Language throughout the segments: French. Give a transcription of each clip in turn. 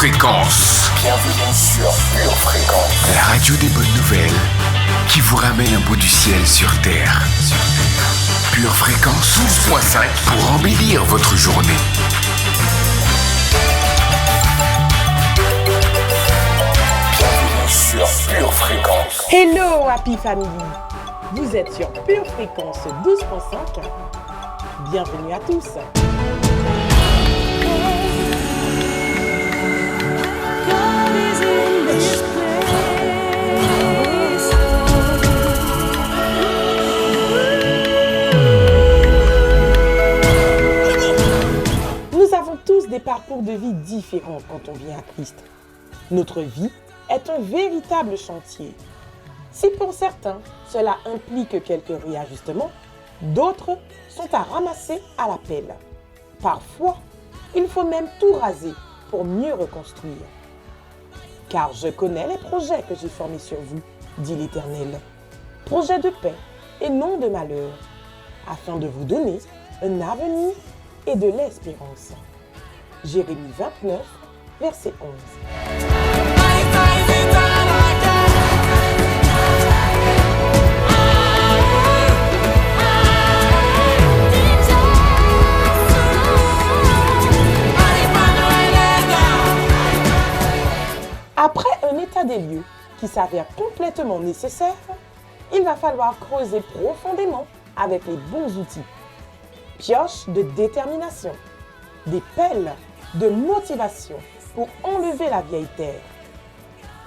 Fréquence. Bienvenue sur Pure Fréquence. La radio des bonnes nouvelles qui vous ramène un bout du ciel sur Terre. Pure Fréquence 12.5 pour embellir votre journée. Bienvenue sur Pure Fréquence. Hello Happy Family. Vous êtes sur Pure Fréquence 12.5. Bienvenue à tous. Nous avons tous des parcours de vie différents quand on vient à Christ. Notre vie est un véritable chantier. Si pour certains, cela implique quelques réajustements, d'autres sont à ramasser à la pelle. Parfois, il faut même tout raser pour mieux reconstruire. Car je connais les projets que j'ai formés sur vous, dit l'Éternel. Projets de paix et non de malheur, afin de vous donner un avenir et de l'espérance. Jérémie 29, verset 11. Après un état des lieux qui s'avère complètement nécessaire, il va falloir creuser profondément avec les bons outils. Pioches de détermination, des pelles de motivation pour enlever la vieille terre.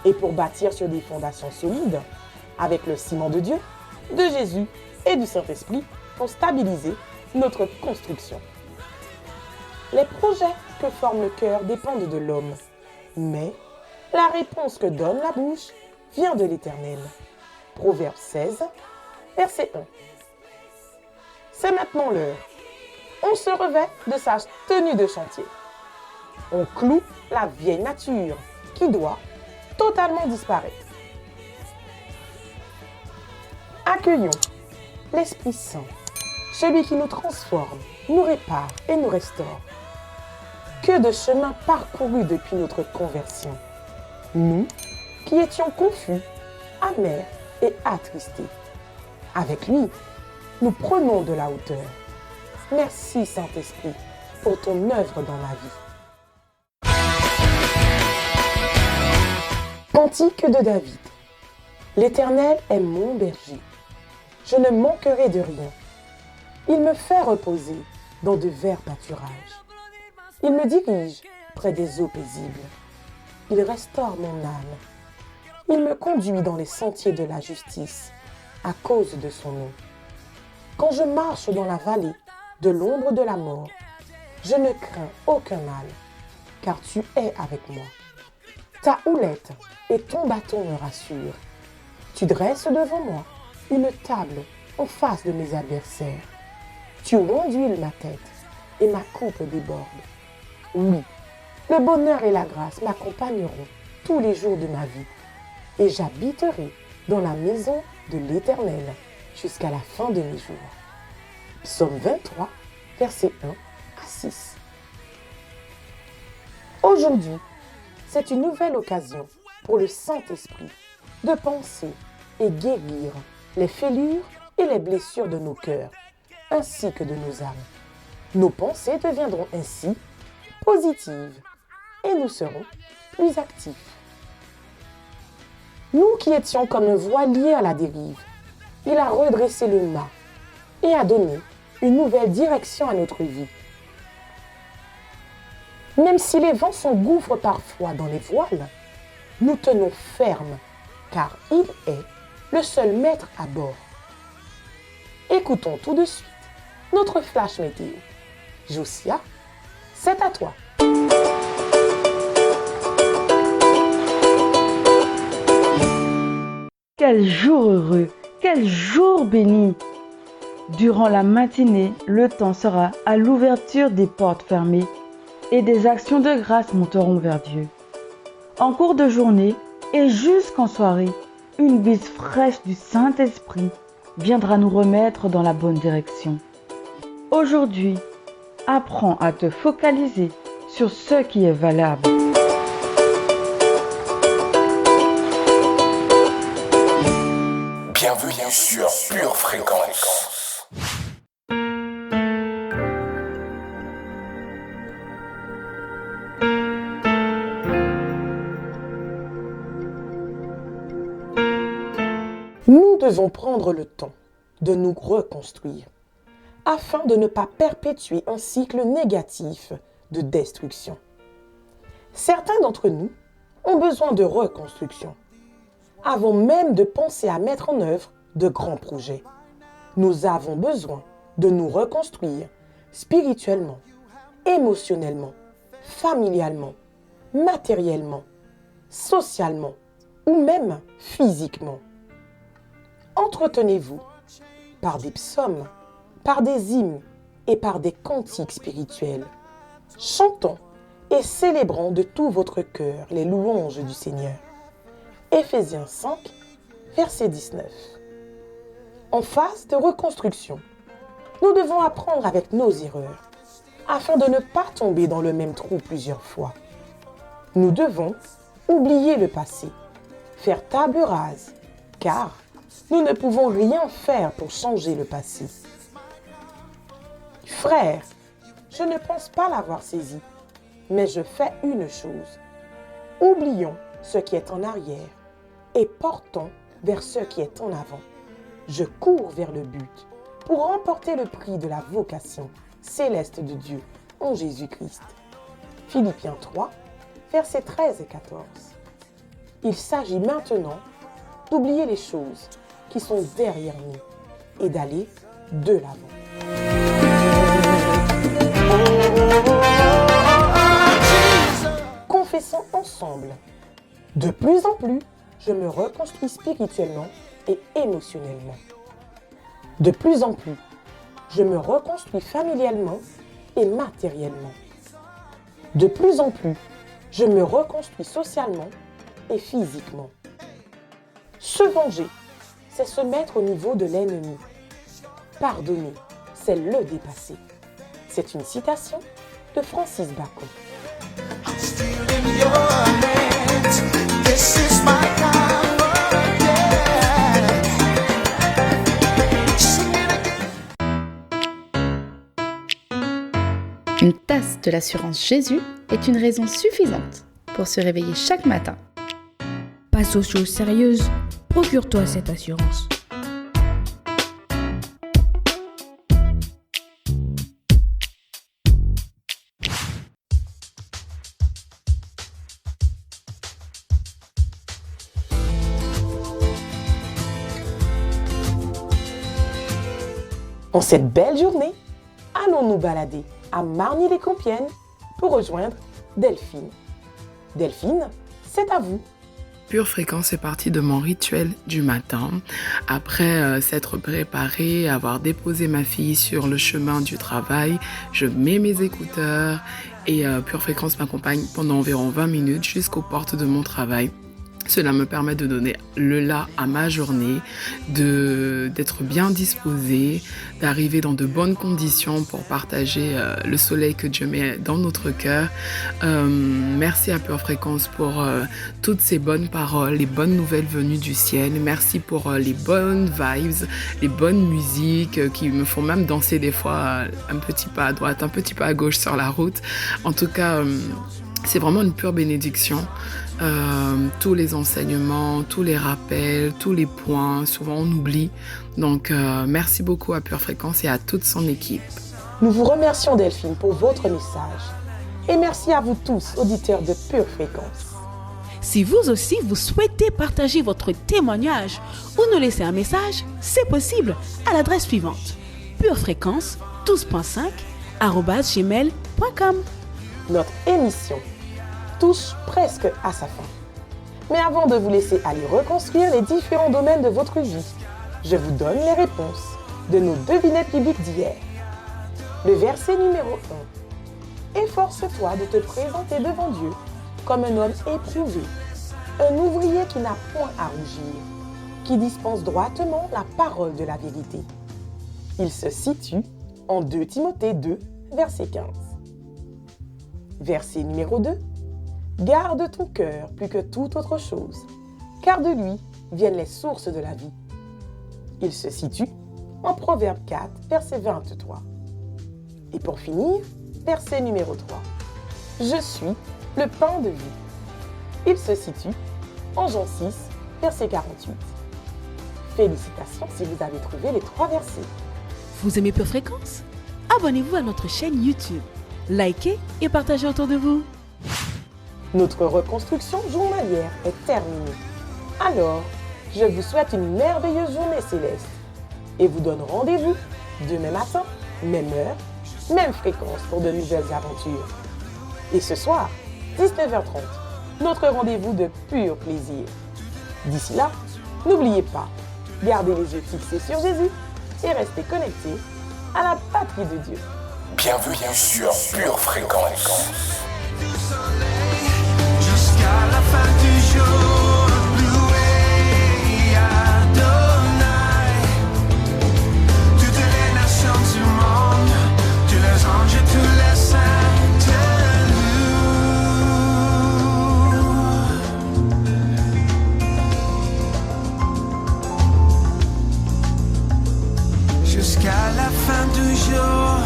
Et pour bâtir sur des fondations solides, avec le ciment de Dieu, de Jésus et du Saint-Esprit pour stabiliser notre construction. Les projets que forme le cœur dépendent de l'homme, mais la réponse que donne la bouche vient de l'Éternel. Proverbe 16, verset 1. C'est maintenant l'heure. On se revêt de sa tenue de chantier. On cloue la vieille nature qui doit totalement disparaître. Accueillons l'Esprit Saint, celui qui nous transforme, nous répare et nous restaure. Que de chemins parcourus depuis notre conversion. Nous, qui étions confus, amers et attristés. Avec lui, nous prenons de la hauteur. Merci Saint-Esprit pour ton œuvre dans ma vie. Cantique de David. L'Éternel est mon berger. Je ne manquerai de rien. Il me fait reposer dans de verts pâturages. Il me dirige près des eaux paisibles. Il restaure mon âme. Il me conduit dans les sentiers de la justice à cause de son nom. Quand je marche dans la vallée de l'ombre de la mort, je ne crains aucun mal, car tu es avec moi. Ta houlette et ton bâton me rassurent. Tu dresses devant moi une table en face de mes adversaires. Tu ondules ma tête et ma coupe déborde. Oui, le bonheur et la grâce m'accompagneront tous les jours de ma vie, et j'habiterai dans la maison de l'Éternel jusqu'à la fin de mes jours. Psaume 23, versets 1 à 6. Aujourd'hui, c'est une nouvelle occasion pour le Saint-Esprit de penser et guérir les fêlures et les blessures de nos cœurs, ainsi que de nos âmes. Nos pensées deviendront ainsi positives et nous serons plus actifs. Nous qui étions comme un voilier à la dérive, il a redressé le mât et a donné une nouvelle direction à notre vie. Même si les vents s'engouffrent parfois dans les voiles, nous tenons ferme, car il est le seul maître à bord. Écoutons tout de suite notre flash météo. Josia, c'est à toi. Quel jour heureux, quel jour béni! Durant la matinée, le temps sera à l'ouverture des portes fermées et des actions de grâce monteront vers Dieu. En cours de journée et jusqu'en soirée, une bise fraîche du Saint-Esprit viendra nous remettre dans la bonne direction. Aujourd'hui, apprends à te focaliser sur ce qui est valable. sur Pure Fréquence. Nous devons prendre le temps de nous reconstruire afin de ne pas perpétuer un cycle négatif de destruction. Certains d'entre nous ont besoin de reconstruction avant même de penser à mettre en œuvre de grands projets. Nous avons besoin de nous reconstruire spirituellement, émotionnellement, familialement, matériellement, socialement ou même physiquement. Entretenez-vous par des psaumes, par des hymnes et par des cantiques spirituels. Chantons et célébrons de tout votre cœur les louanges du Seigneur. Éphésiens 5, verset 19. En phase de reconstruction, nous devons apprendre avec nos erreurs afin de ne pas tomber dans le même trou plusieurs fois. Nous devons oublier le passé, faire table rase, car nous ne pouvons rien faire pour changer le passé. Frère, je ne pense pas l'avoir saisi, mais je fais une chose. Oublions ce qui est en arrière et portons vers ce qui est en avant. Je cours vers le but pour remporter le prix de la vocation céleste de Dieu en Jésus-Christ. Philippiens 3, versets 13 et 14. Il s'agit maintenant d'oublier les choses qui sont derrière nous et d'aller de l'avant. Confessons ensemble. De plus en plus, je me reconstruis spirituellement et émotionnellement. De plus en plus, je me reconstruis familialement et matériellement. De plus en plus, je me reconstruis socialement et physiquement. Se venger, c'est se mettre au niveau de l'ennemi. Pardonner, c'est le dépasser. C'est une citation de Francis Bacon. Une tasse de l'assurance Jésus est une raison suffisante pour se réveiller chaque matin. Passe aux choses sérieuses, procure-toi cette assurance. En cette belle journée, allons nous balader à Marny-les-Compiègnes pour rejoindre Delphine. Delphine, c'est à vous. Pure Fréquence est partie de mon rituel du matin. Après s'être préparée, avoir déposé ma fille sur le chemin du travail, je mets mes écouteurs et Pure Fréquence m'accompagne pendant environ 20 minutes jusqu'aux portes de mon travail. Cela me permet de donner le là à ma journée, d'être bien disposée, d'arriver dans de bonnes conditions pour partager le soleil que Dieu met dans notre cœur. Merci à Pure Fréquence pour toutes ces bonnes paroles, les bonnes nouvelles venues du ciel. Merci pour les bonnes vibes, les bonnes musiques qui me font même danser des fois un petit pas à droite, un petit pas à gauche sur la route. En tout cas, c'est vraiment une pure bénédiction. Tous les enseignements, tous les rappels, tous les points, souvent on oublie. Donc merci beaucoup à Pure Fréquence et à toute son équipe. Nous vous remercions Delphine pour votre message. Et merci à vous tous, auditeurs de Pure Fréquence. Si vous aussi vous souhaitez partager votre témoignage ou nous laisser un message, c'est possible à l'adresse suivante: purefréquence 12.5@gmail.com. Notre émission touche presque à sa fin. Mais avant de vous laisser aller reconstruire les différents domaines de votre vie, je vous donne les réponses de nos devinettes bibliques d'hier. Le verset numéro 1. Efforce-toi de te présenter devant Dieu comme un homme éprouvé, un ouvrier qui n'a point à rougir, qui dispense droitement la parole de la vérité. Il se situe en 2 Timothée 2, verset 15. Verset numéro 2. Garde ton cœur plus que toute autre chose, car de lui viennent les sources de la vie. Il se situe en Proverbe 4, verset 23. Et pour finir, verset numéro 3. Je suis le pain de vie. Il se situe en Jean 6, verset 48. Félicitations si vous avez trouvé les 3 versets. Vous aimez Pure Fréquence? Abonnez-vous à notre chaîne YouTube, likez et partagez autour de vous. Notre reconstruction journalière est terminée. Alors, je vous souhaite une merveilleuse journée céleste et vous donne rendez-vous demain matin, même heure, même fréquence pour de nouvelles aventures. Et ce soir, 19h30, notre rendez-vous de pur plaisir. D'ici là, n'oubliez pas, gardez les yeux fixés sur Jésus et restez connectés à la patrie de Dieu. Bienvenue sur Pure Fréquence. Jusqu'à la fin du jour, loué Adonai. Toutes les nations du monde, tous les anges et tous les saints te louent. Jusqu'à la fin du jour.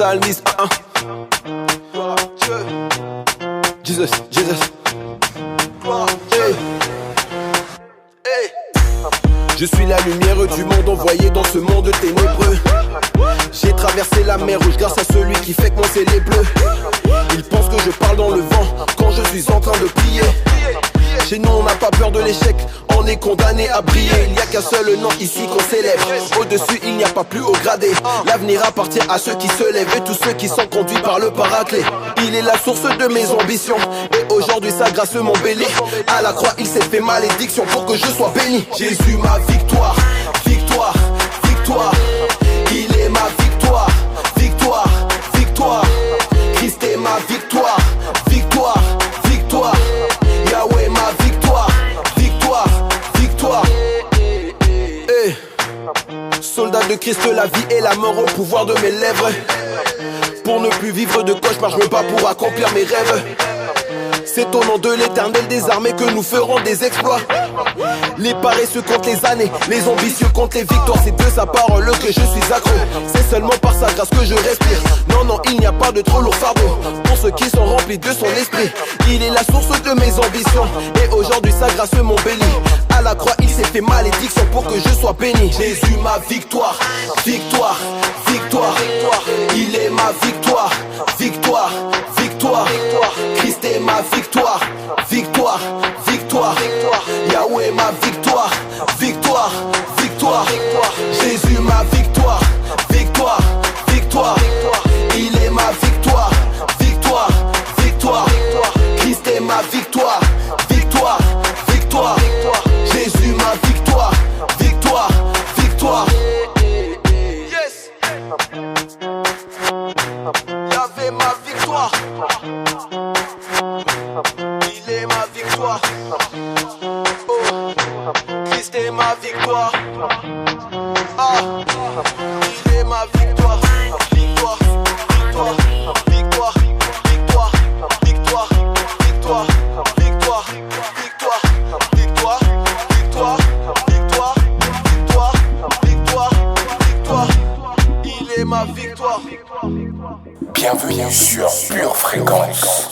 psalmiste. Jesus, Jesus. Hey. Hey. Je suis la lumière du monde envoyée dans ce monde ténébreux. J'ai traversé la mer rouge grâce à celui qui fait que mon ciel est bleu. Il pense que je parle dans le vent quand je suis en train de prier. Chez nous on n'a pas peur de l'échec, on est condamné à briller. Il n'y a qu'un seul nom ici qu'on célèbre. Au-dessus il n'y a pas plus haut gradé. L'avenir appartient à ceux qui se lèvent et tous ceux qui sont conduits par le paraclet. Il est la source de mes ambitions et aujourd'hui sa grâce m'embellit. À la croix il s'est fait malédiction pour que je sois béni. Jésus ma victoire, victoire, victoire. Il est ma victoire, victoire, victoire. Christ est ma victoire, victoire, victoire. Yahweh ma victoire, victoire, victoire. Hey. Soldat de Christ, la vie et la mort au pouvoir de mes lèvres. Pour ne plus vivre de cauchemars, je me bats pour accomplir mes rêves. C'est au nom de l'Éternel des armées que nous ferons des exploits. Les paresseux comptent les années, les ambitieux comptent les victoires. C'est de sa parole que je suis accro. C'est seulement par sa grâce que je respire. Non, non, il n'y a pas de trop lourd fardeau pour ceux qui sont remplis de son esprit. Il est la source de mes ambitions et aujourd'hui sa grâce m'embellit. À la croix il s'est fait malédiction pour que je sois béni. Jésus ma victoire, victoire, victoire. Il est ma victoire, victoire, victoire. Christ est ma victoire, victoire, victoire. Yahweh ma victoire, victoire, victoire. Jésus ma victoire, victoire, victoire. Il est ma victoire, victoire, victoire. Christ est ma victoire, victoire, victoire. Jésus ma victoire, victoire, victoire. Yes. Y'avait ma victoire. Il est ma victoire. Oh. Christ est ma victoire. Ah. Il est ma victoire. Victoire, victoire, victoire, victoire, victoire, victoire, victoire, victoire, victoire, victoire, victoire, victoire, victoire, victoire. Il est ma victoire. Bienvenue sur Pure Fréquence.